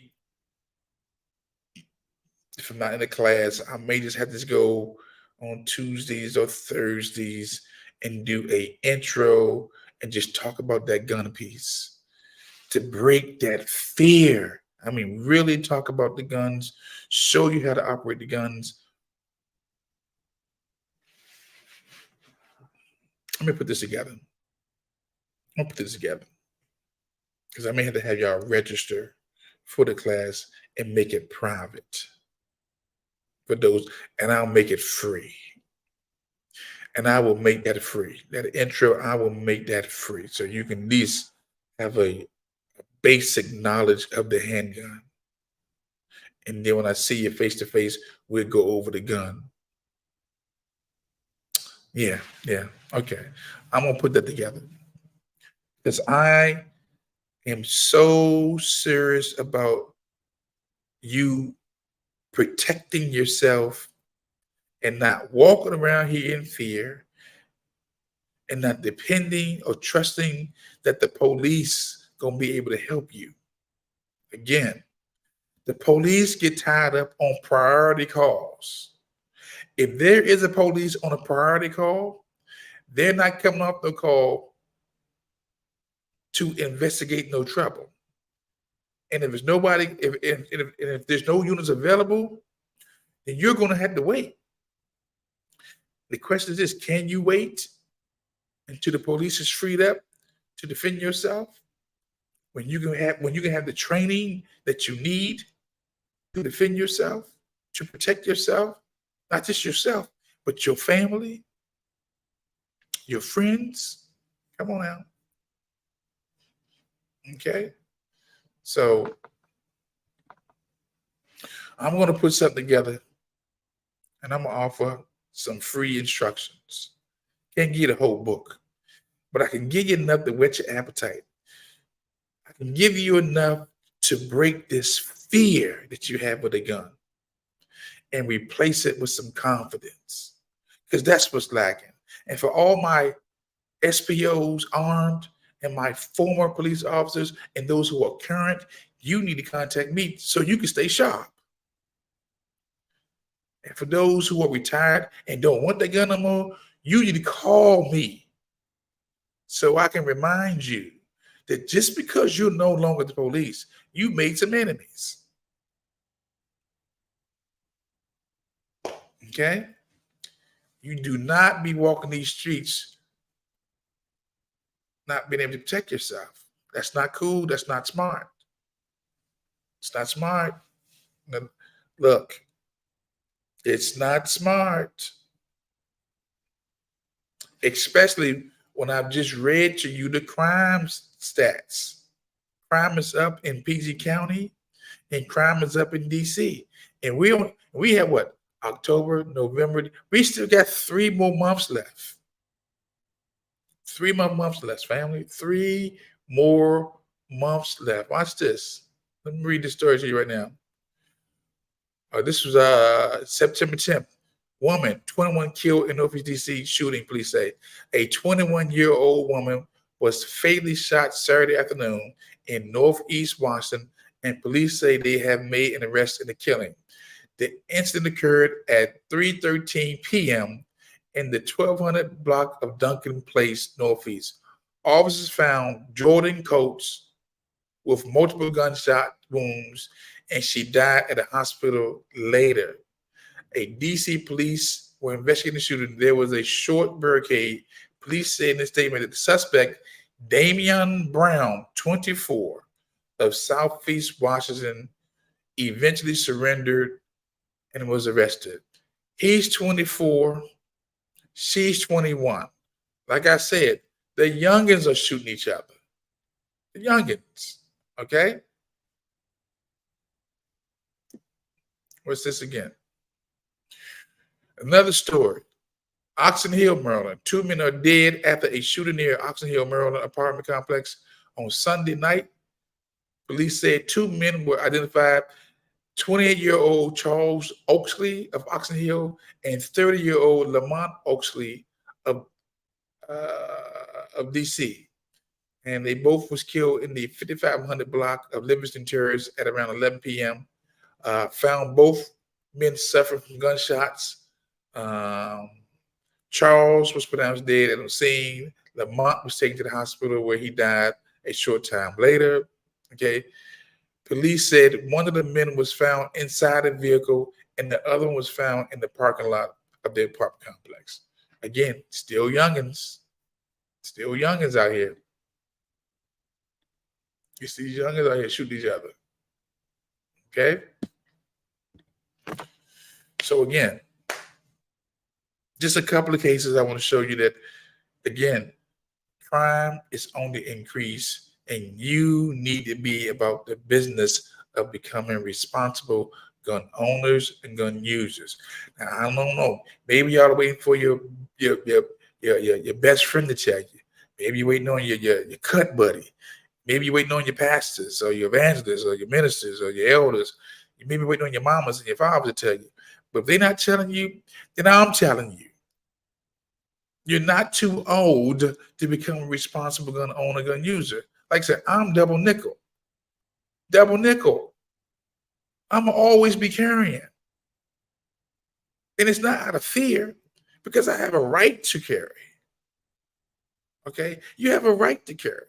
I'm not in the class, I may just have to go on Tuesdays or Thursdays and do a intro and just talk about that gun piece to break that fear. I mean, really talk about the guns, show you how to operate the guns. Let me put this together. I'll put this together because I may have to have y'all register for the class and make it private for those, and I'll make it free. And I will make that free. That intro, I will make that free. So you can at least have a basic knowledge of the handgun. And then when I see you face to face, we'll go over the gun. Yeah. Okay. I'm going to put that together. Because I am so serious about you protecting yourself and not walking around here in fear and not depending or trusting that the police gonna be able to help you. Again, the police get tied up on priority calls. If there is a police on a priority call, they're not coming off the call to investigate no trouble. And if there's nobody, if there's no units available, then you're going to have to wait. The question is this: can you wait until the police is freed up to defend yourself? When you can have the training that you need to defend yourself, to protect yourself, not just yourself, but your family, your friends. Come on out. Okay. So I'm going to put something together and I'm going to offer some free instructions. Can't give you the whole book, but I can give you enough to whet your appetite. I can give you enough to break this fear that you have with a gun and replace it with some confidence, because that's what's lacking. And for all my SPOs armed and my former police officers and those who are current, you need to contact me so you can stay sharp. And for those who are retired and don't want the gun no more, you need to call me so I can remind you that just because you're no longer the police, you made some enemies. Okay? You do not be walking these streets not being able to protect yourself. That's not cool. That's not smart. It's not smart. Look, it's not smart. Especially when I've just read to you the crime stats. Crime is up in PG County and crime is up in DC. And we have what? October, November. We still got 3 more months left. 3 more months left, family. 3 more months left. Watch this. Let me read this story to you right now. This was September 10th. Woman, 21 killed in Northeast DC shooting, police say. A 21-year-old woman was fatally shot Saturday afternoon in Northeast Washington, and police say they have made an arrest in the killing. The incident occurred at 3:13 p.m. in the 1200 block of Duncan Place, Northeast. Officers found Jordan Coates with multiple gunshot wounds, and she died at a hospital later. A DC police were investigating the shooting. There was a short barricade. Police said in a statement that the suspect, Damian Brown, 24, of Southeast Washington, eventually surrendered and was arrested. He's 24. She's 21. Like I said, the youngins are shooting each other. The youngins. Okay? What's this again? Another story. Oxon Hill, Maryland. 2 men are dead after a shooting near Oxon Hill, Maryland apartment complex on Sunday night. Police said 2 men were identified: 28-year-old Charles Oaksley of Oxon Hill and 30-year-old Lamont Oaksley of DC. And they both was killed in the 5500 block of Livingston Terrace at around 11 p.m. Found both men suffering from gunshots. Charles was pronounced dead at the scene. Lamont was taken to the hospital where he died a short time later. Okay. Police said one of the men was found inside a vehicle and the other one was found in the parking lot of the apartment complex. Again, still youngins. Still youngins out here. You see these youngins out here shooting each other. Okay? So again, just a couple of cases I want to show you that, again, crime is on the increase and you need to be about the business of becoming responsible gun owners and gun users. Now, I don't know. Maybe y'all are waiting for your best friend to tell you. Maybe you're waiting on your cut buddy. Maybe you're waiting on your pastors or your evangelists or your ministers or your elders. You may be waiting on your mamas and your fathers to tell you. But if they're not telling you, then I'm telling you. You're not too old to become a responsible gun owner, gun user. Like I said, I'm double nickel. Double nickel. I'm going to always be carrying. And it's not out of fear, because I have a right to carry. Okay? You have a right to carry.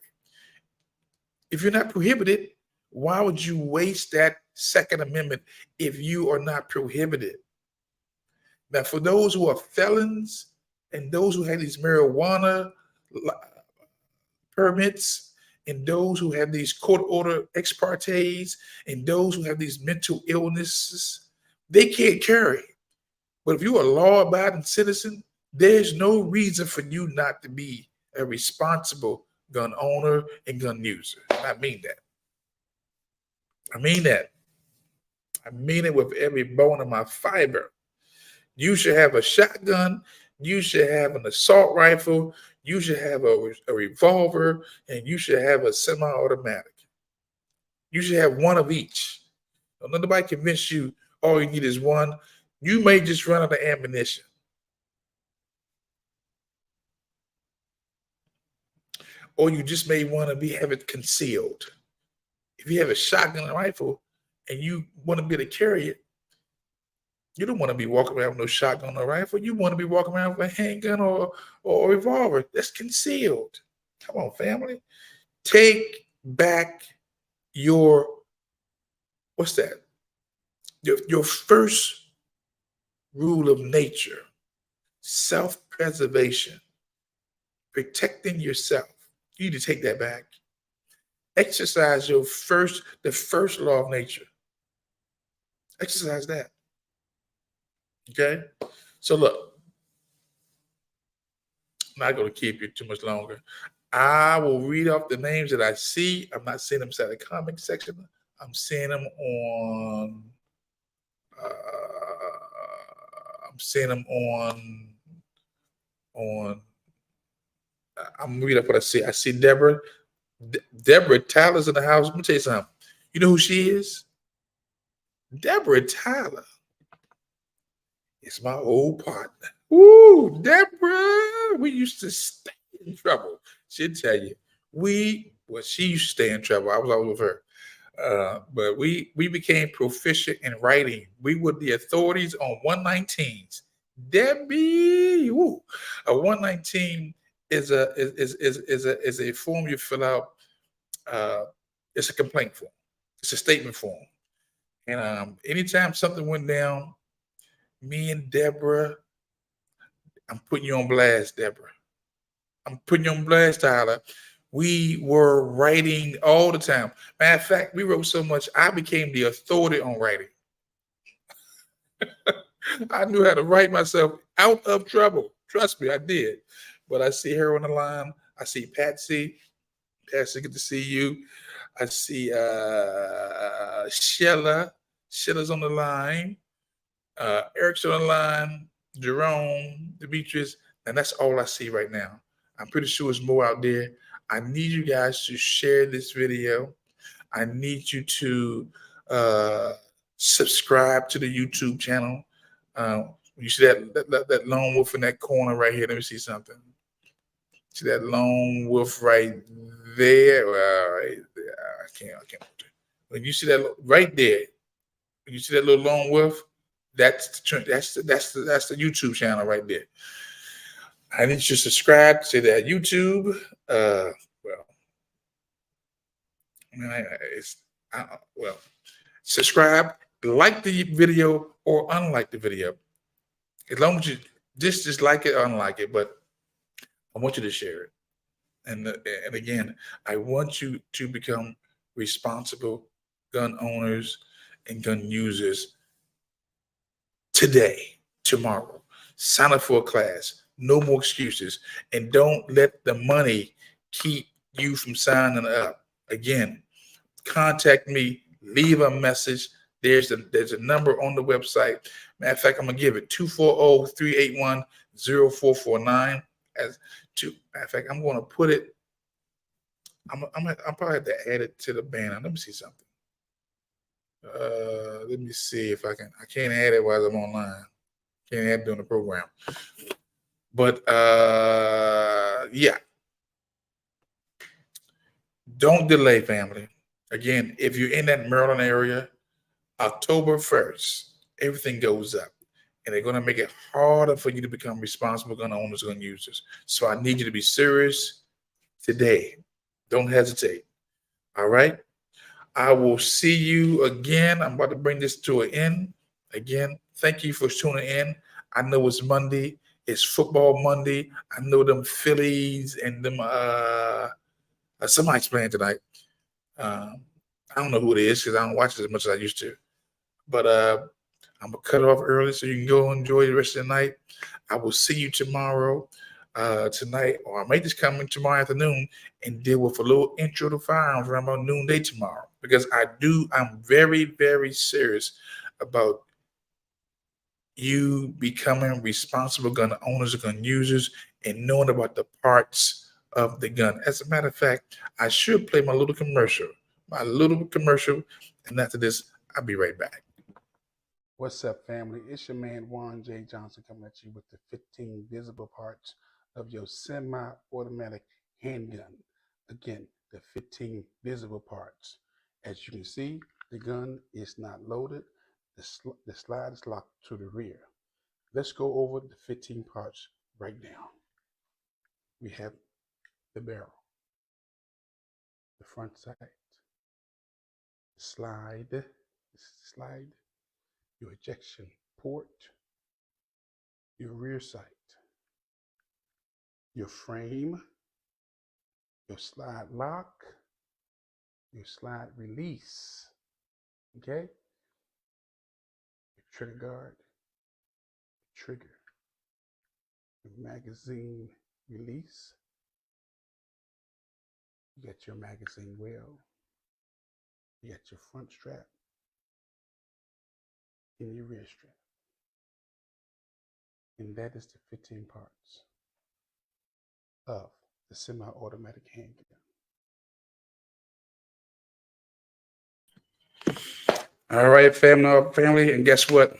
If you're not prohibited, why would you waste that Second Amendment if you are not prohibited? Now, for those who are felons and those who have these marijuana permits, and those who have these court order ex partes, and those who have these mental illnesses, they can't carry. But if you're a law-abiding citizen, there's no reason for you not to be a responsible gun owner and gun user. And I mean that. I mean that. I mean it with every bone in my fiber. You should have a shotgun. You should have an assault rifle. You should have a revolver, and you should have a semi-automatic. You should have one of each. Don't let nobody convince you all you need is one. You may just run out of ammunition. Or you just may want to have it concealed. If you have a shotgun and rifle and you want to be able to carry it, you don't want to be walking around with no shotgun or rifle. You want to be walking around with a handgun or a revolver that's concealed. Come on, family. Take back your, what's that? Your first rule of nature, self-preservation, protecting yourself. You need to take that back. Exercise the first law of nature. Exercise that. Okay? So look, I'm not going to keep you too much longer. I will read off the names that I see. I'm not seeing them inside the comment section. I'm seeing them on I'm reading up what I see. I see Deborah. Deborah Tyler's in the house. Let me tell you something. You know who she is? Deborah Tyler. It's my old partner. Ooh, Deborah. We used to stay in trouble. She'll tell you. She used to stay in trouble. I was always with her. But we became proficient in writing. We were the authorities on 119s. Debbie, woo. A 119 is a form you fill out. It's a complaint form. It's a statement form. And anytime something went down, me and Deborah, I'm putting you on blast, Deborah. I'm putting you on blast, Tyler. We were writing all the time. Matter of fact, we wrote so much, I became the authority on writing. I knew how to write myself out of trouble. Trust me, I did. But I see her on the line. I see Patsy. Patsy, good to see you. I see Shella. Shella's on the line. Eric's on the line. Jerome, Demetrius. And that's all I see right now. I'm pretty sure there's more out there. I need you guys to share this video. I need you to subscribe to the YouTube channel. You see that lone wolf in that corner right here. Let me see something. See that lone wolf right there? I can't. When you see that right there, when you see that little lone wolf, that's the YouTube channel right there. I need you to subscribe to that YouTube. Subscribe, like the video, or unlike the video. As long as you just like it or unlike it, but I want you to share it. And again, I want you to become responsible gun owners and gun users today, tomorrow. Sign up for a class. No more excuses. And don't let the money keep you from signing up. Again, contact me. Leave a message. There's a number on the website. Matter of fact, I'm going to give it 240-381-0449. Matter of fact, I'm going to put it. I'm probably have to add it to the banner. Let me see something. Let me see if I can. I can't add it while I'm online. Can't add it on the program. But yeah, don't delay, family. Again, if you're in that Maryland area, October 1st, everything goes up. And they're going to make it harder for you to become responsible gun owners, gun users. So I need you to be serious today. Don't hesitate. All right. I will see you again. I'm about to bring this to an end. Again, thank you for tuning in. I know it's Monday. It's football Monday. I know them Phillies and them somebody's playing tonight. I don't know who it is because I don't watch it as much as I used to. But I'm gonna cut it off early so you can go enjoy the rest of the night. I will see you tomorrow, tonight, or I may just come in tomorrow afternoon and deal with a little intro to firearms around about noonday tomorrow because I'm very, very serious about you becoming responsible gun owners, gun users, and knowing about the parts of the gun. As a matter of fact, I should play my little commercial, and after this, I'll be right back. What's up, family? It's your man Juan J. Johnson coming at you with the 15 visible parts of your semi-automatic handgun. Again, the 15 visible parts. As you can see, the gun is not loaded. The slide is locked to the rear. Let's go over the 15 parts right now. We have the barrel, the front sight, the slide, your ejection port, your rear sight, your frame, your slide lock, your slide release, okay? Your trigger guard, trigger, your magazine release, you got your magazine well, you got your front strap, and your rear strap. And that is the 15 parts of the semi-automatic handgun. All right, family, and guess what?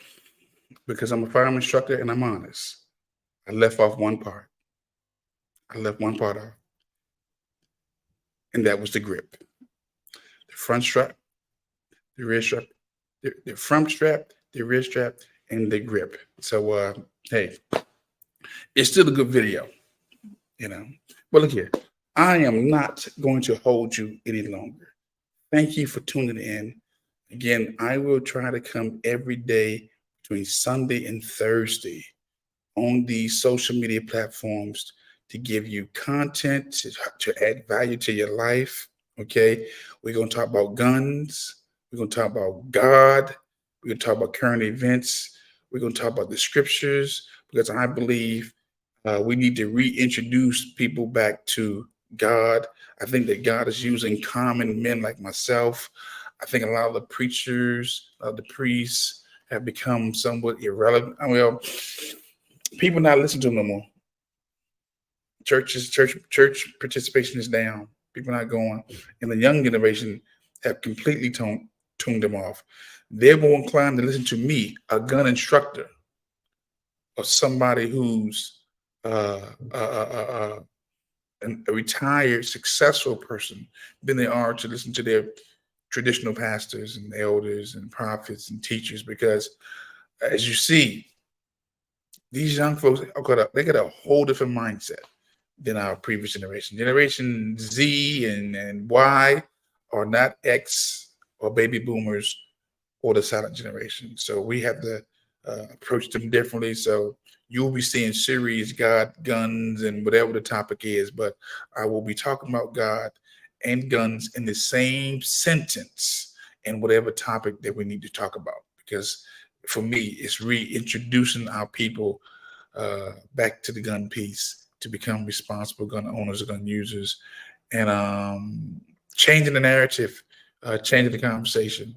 Because I'm a firearm instructor and I'm honest, I left off one part. I left one part off, and that was the grip. The front strap, the rear strap, the front strap, the rear strap, and the grip. So, hey, it's still a good video, you know. But look here, I am not going to hold you any longer. Thank you for tuning in. Again, I will try to come every day between Sunday and Thursday on these social media platforms to give you content to add value to your life. Okay, we're going to talk about guns. We're going to talk about God. We're going to talk about current events. We're going to talk about the scriptures because I believe we need to reintroduce people back to God. I think that God is using common men like myself. I think a lot of the preachers, the priests have become somewhat irrelevant. Well, people not listening to them no more. Church participation is down. People not going, and the young generation have completely tuned them off. They're more inclined to listen to me, a gun instructor, or somebody who's a retired, successful person, than they are to listen to their traditional pastors and elders and prophets and teachers. Because, as you see, these young folks they got a whole different mindset than our previous generation. Generation Z and Y are not X or baby boomers or the silent generation. So we have to approach them differently. So you'll be seeing series, God, guns, and whatever the topic is. But I will be talking about God and guns in the same sentence and whatever topic that we need to talk about. Because for me, it's reintroducing our people back to the gun piece to become responsible gun owners, gun users, and changing the narrative, changing the conversation,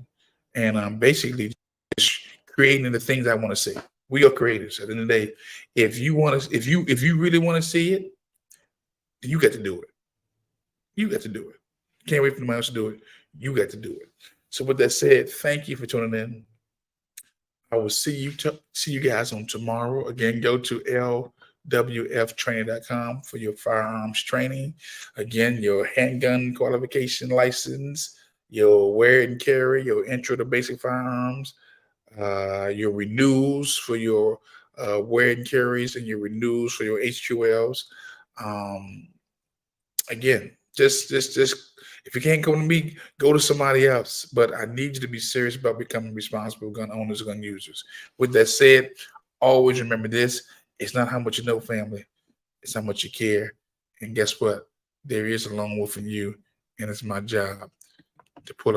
and basically just creating the things I want to see. We are creators. At the end of the day, if you really want to see it, then you got to do it. You got to do it. You can't wait for somebody else to do it. You got to do it. So with that said, thank you for tuning in. I will see you guys on tomorrow. Again, go to lwftraining.com for your firearms training. Again, your handgun qualification license, your wear and carry, your intro to basic firearms, your renewals for your wear and carries, and your renewals for your HQLs. Again, just if you can't go to me, go to somebody else. But I need you to be serious about becoming responsible gun owners, gun users. With that said, always remember this: it's not how much you know, family; it's how much you care. And guess what? There is a lone wolf in you, and it's my job to pull them